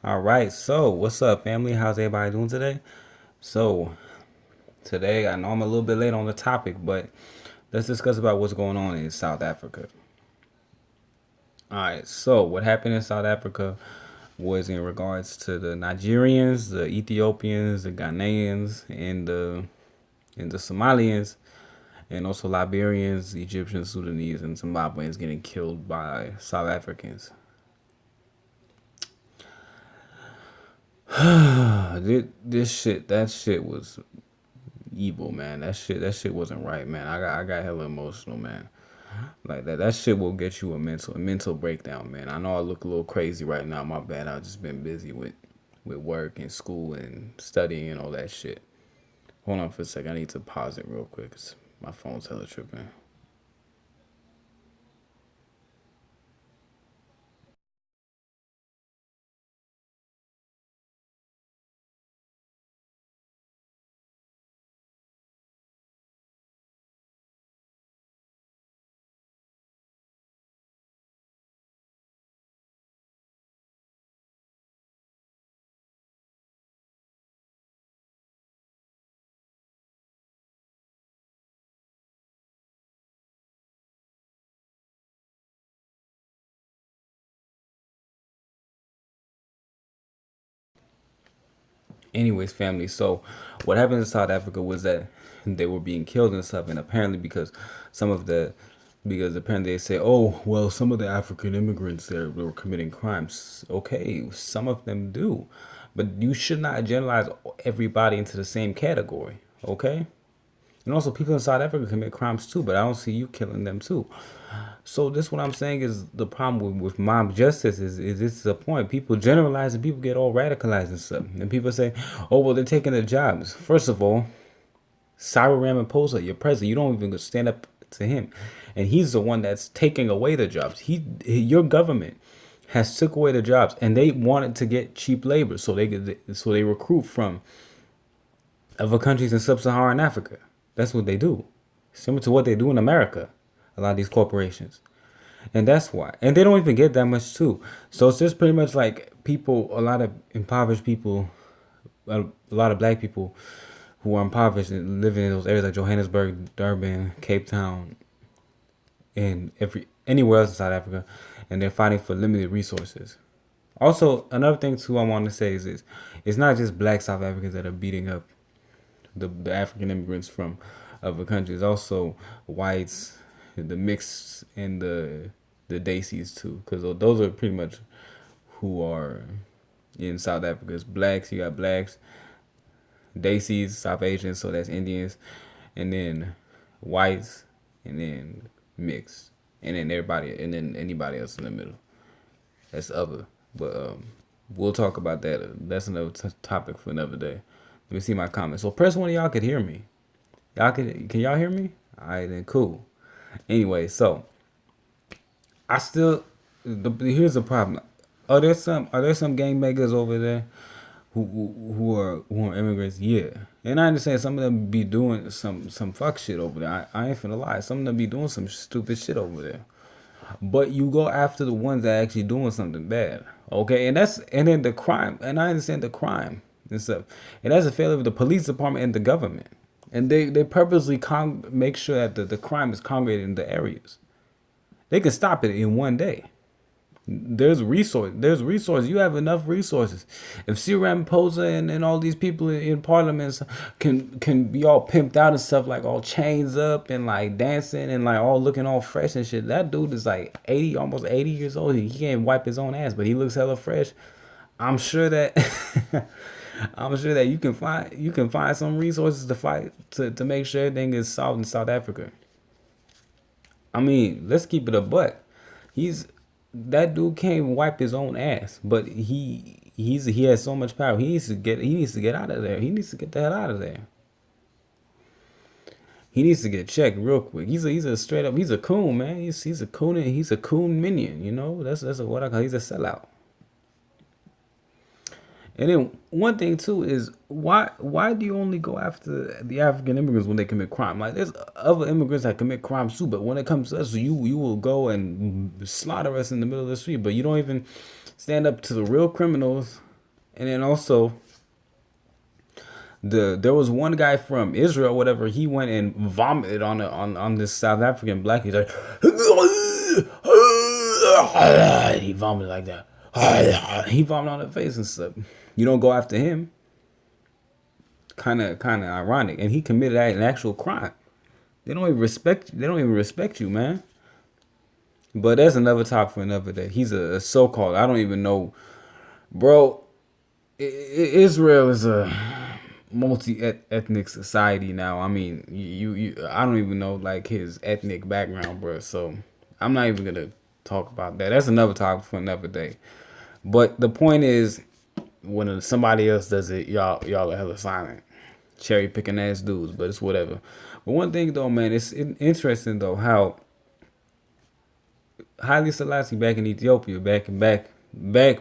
All right, so what's up, family? How's everybody doing today? So today, I know I'm a little bit late on the topic, but let's discuss about what's going on in South Africa. All right, so what happened in South Africa was in regards to the Nigerians, the Ethiopians, the Ghanaians, and the Somalians, and also Liberians, Egyptians, Sudanese, and Zimbabweans getting killed by South Africans. This shit, that shit was evil, man. That shit wasn't right, man. I got hella emotional, man. Like that shit will get you a mental breakdown, man. I know I look a little crazy right now. My bad. I've just been busy with work and school and studying and all that shit. Hold on for a second. I need to pause it real quick. 'Cause my phone's hella tripping. Anyways, family. So what happened in South Africa was that they were being killed and stuff, and apparently some of the because apparently they say, oh well, some of the African immigrants there were committing crimes. Okay, some of them do, but you should not generalize everybody into the same category. Okay, and also people in South Africa commit crimes too, but I don't see you killing them too. So this what I'm saying is the problem with mob justice is this is the point. People generalize and people get all radicalized and stuff. And people say, oh well, they're taking their jobs. First of all, Cyril Ramaphosa, your president, you don't even stand up to him. And he's the one that's taking away the jobs. Your government has took away the jobs and they wanted to get cheap labor. So they recruit from other countries in sub-Saharan Africa. That's what they do. Similar to what they do in America. A lot of these corporations. And that's why. And they don't even get that much too. So it's just pretty much like people, a lot of impoverished people, a lot of black people who are impoverished and living in those areas like Johannesburg, Durban, Cape Town, and anywhere else in South Africa, and they're fighting for limited resources. Also, another thing too I want to say is this: it's not just black South Africans that are beating up the African immigrants from other countries. Also, whites, the mixed, and the Daisies too, because those are pretty much who are in South Africa. It's blacks. You got blacks, Daisies, South Asians, so that's Indians, and then whites, and then mixed, and then everybody, and then anybody else in the middle. That's other. But we'll talk about that. That's another topic for another day. Let me see my comments. So press one of y'all could hear me. Can y'all hear me? All right, then cool. Anyway, so I still here's the problem. Are there some gangbangers over there who are immigrants? Yeah, and I understand some of them be doing some fuck shit over there. I ain't finna lie. Some of them be doing some stupid shit over there. But you go after the ones that are actually doing something bad. Okay, and then the crime, and I understand the crime and stuff, and that's a failure of the police department and the government, and they purposely make sure that the crime is congregated in the areas. They can stop it in one day. There's resource. You have enough resources. If C. Ramaphosa and all these people in parliaments can be all pimped out and stuff, like all chains up and like dancing and like all looking all fresh and shit. That dude is like 80, almost 80 years old. He can't wipe his own ass, but he looks hella fresh. I'm sure that I'm sure that you can find some resources to fight to make sure everything is solved in South Africa. I mean, let's keep it a buck. He's that dude can't even wipe his own ass, but he has so much power. He needs to get out of there. He needs to get the hell out of there. He needs to get checked real quick. He's a straight up, he's a coon, man. He's a coon minion. That's what I call. He's a sellout. And then one thing too is why do you only go after the African immigrants when they commit crime? Like there's other immigrants that commit crimes too, but when it comes to us, you will go and slaughter us in the middle of the street, but you don't even stand up to the real criminals And then also there was one guy from Israel, whatever. He went and vomited on this South African black. He's like, he vomited like that. He vomited on the face and stuff. You don't go after him. Kind of ironic, and he committed an actual crime. They don't even respect you. They don't even respect you, man. But that's another talk for another day. He's a so-called. I don't even know, bro. Israel is a multi-ethnic society now. I mean, I don't even know like his ethnic background, bro. So I'm not even gonna talk about that. That's another topic for another day. But the point is, when somebody else does it, y'all are hella silent, cherry picking ass dudes. But it's whatever. But one thing though, man, it's interesting though how Haile Selassie back in Ethiopia, back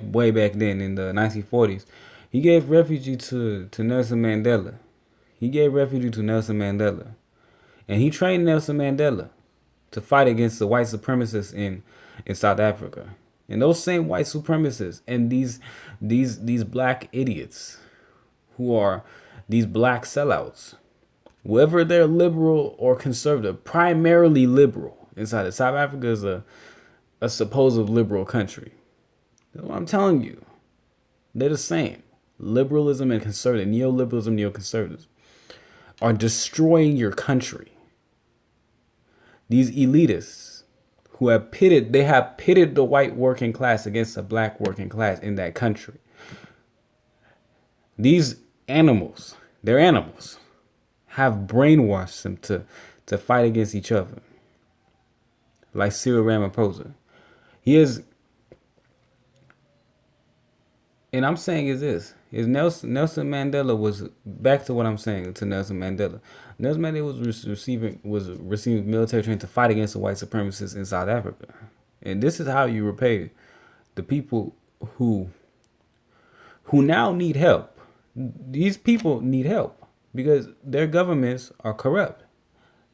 way back then in the 1940s, he gave refuge to Nelson Mandela. He gave refuge to Nelson Mandela, and he trained Nelson Mandela to fight against the white supremacists in South Africa. And those same white supremacists and these black idiots who are these black sellouts, whether they're liberal or conservative, primarily liberal inside of South Africa is a supposed liberal country. That's what I'm telling you. They're the same. Liberalism and conservative, neoliberalism, neoconservatives are destroying your country. These elitists who have pitted the white working class against the black working class in that country. These animals, they're animals, have brainwashed them to fight against each other. Like Cyril Ramaphosa. He is, and I'm saying is Nelson Mandela was, back to what I'm saying to Nelson Mandela. Nelson Mandela was receiving military training to fight against the white supremacists in South Africa. And this is how you repay the people who now need help. These people need help because their governments are corrupt.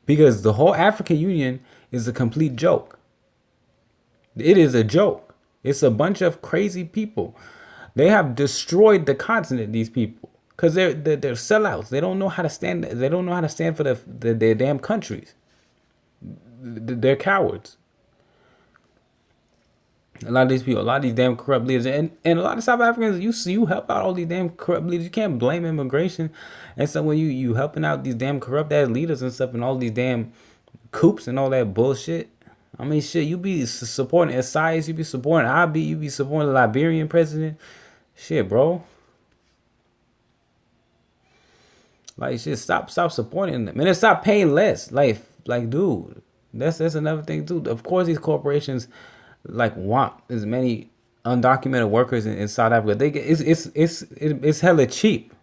Because the whole African Union is a complete joke. It is a joke. It's a bunch of crazy people. They have destroyed the continent. These people, because they're sellouts. They don't know how to stand. They don't know how to stand for their damn countries. They're cowards. A lot of these people, a lot of these damn corrupt leaders, and a lot of South Africans, you help out all these damn corrupt leaders. You can't blame immigration. And so when you helping out these damn corrupt ass leaders and stuff, and all these damn coups and all that bullshit. I mean, shit, you be supporting Esaias, you be supporting Abiy, you be supporting the Liberian president. Shit, bro. Like, shit, stop supporting them. And then stop paying less. Like, dude, that's another thing, too. Of course, these corporations, like, want as many undocumented workers in South Africa. They get, it's hella cheap.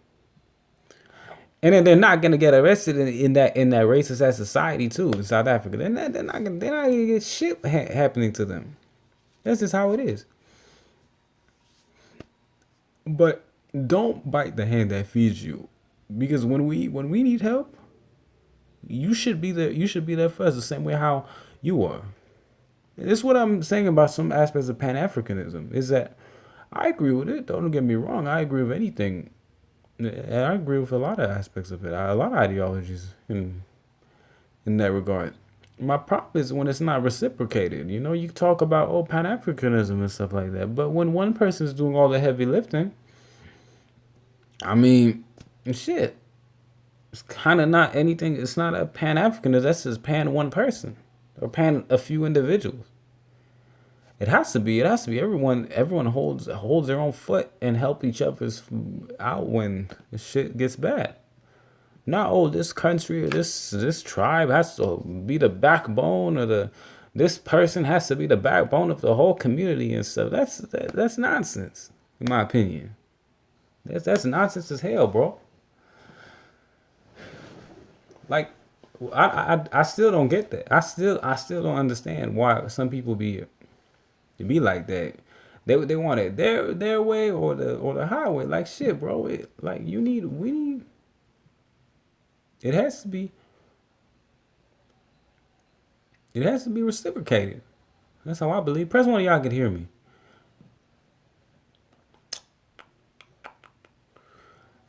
And then they're not gonna get arrested in that racist ass society too in South Africa. They're not gonna get shit happening to them. That's just how it is. But don't bite the hand that feeds you, because when we need help, you should be there. You should be there for us the same way how you are. This is what I'm saying about some aspects of Pan-Africanism. Is that I agree with it. Don't get me wrong. I agree with anything. And I agree with a lot of aspects of it. A lot of ideologies in that regard. My problem is when it's not reciprocated. You know, you talk about Pan-Africanism and stuff like that, but when one person is doing all the heavy lifting, I mean, shit, it's kind of not anything. It's not a Pan-Africanism. That's just pan one person or pan a few individuals. It has to be. Everyone holds their own foot and help each other out when the shit gets bad. Not this country or this tribe has to be the backbone, or this person has to be the backbone of the whole community and stuff. That's nonsense, in my opinion. That's nonsense as hell, bro. Like, I still don't get that. I still don't understand why some people be like that. They want it their way or the highway. Like, shit, bro. We need. It has to be. It has to be reciprocated. That's how I believe. Press one of y'all can hear me.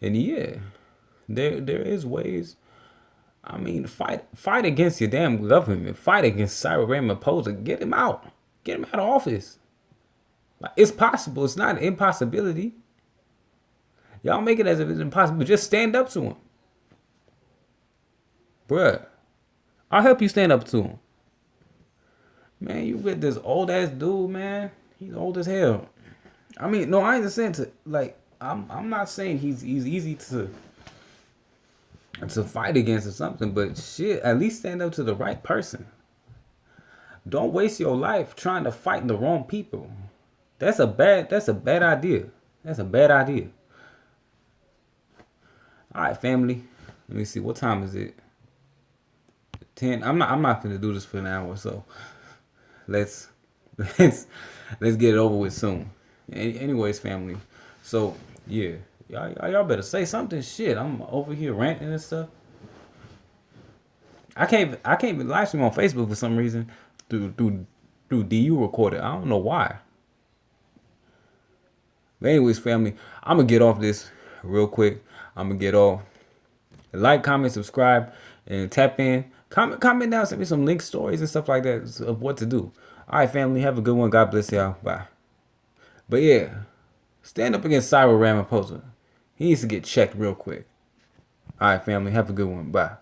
And yeah, there is ways. I mean, fight against your damn government. Fight against Cyril Ramaphosa. Get him out. Get him out of office. Like, it's possible. It's not an impossibility. Y'all make it as if it's impossible. Just stand up to him, bruh. I'll help you stand up to him. Man, you with this old ass dude, man. He's old as hell. I mean, no, I ain't saying to like. I'm not saying he's easy to fight against or something, but shit, at least stand up to the right person. Don't waste your life trying to fight the wrong people. That's a bad idea. That's a bad idea. All right, family. Let me see. What time is it? 10. I'm not gonna do this for an hour, so let's let's let's get it over with soon. Anyways, family. So yeah, y'all better say something. Shit, I'm over here ranting and stuff. I can't even live stream on Facebook for some reason through DU recorded. I don't know why. But anyways, family, I'm gonna get off this real quick. I'm gonna get off. Like, comment, subscribe, and tap in. Comment down, send me some link stories and stuff like that of what to do. All right, family, have a good one. God bless y'all. Bye. But yeah, stand up against Cyril Ramaphosa. He needs to get checked real quick. All right, family, have a good one. Bye.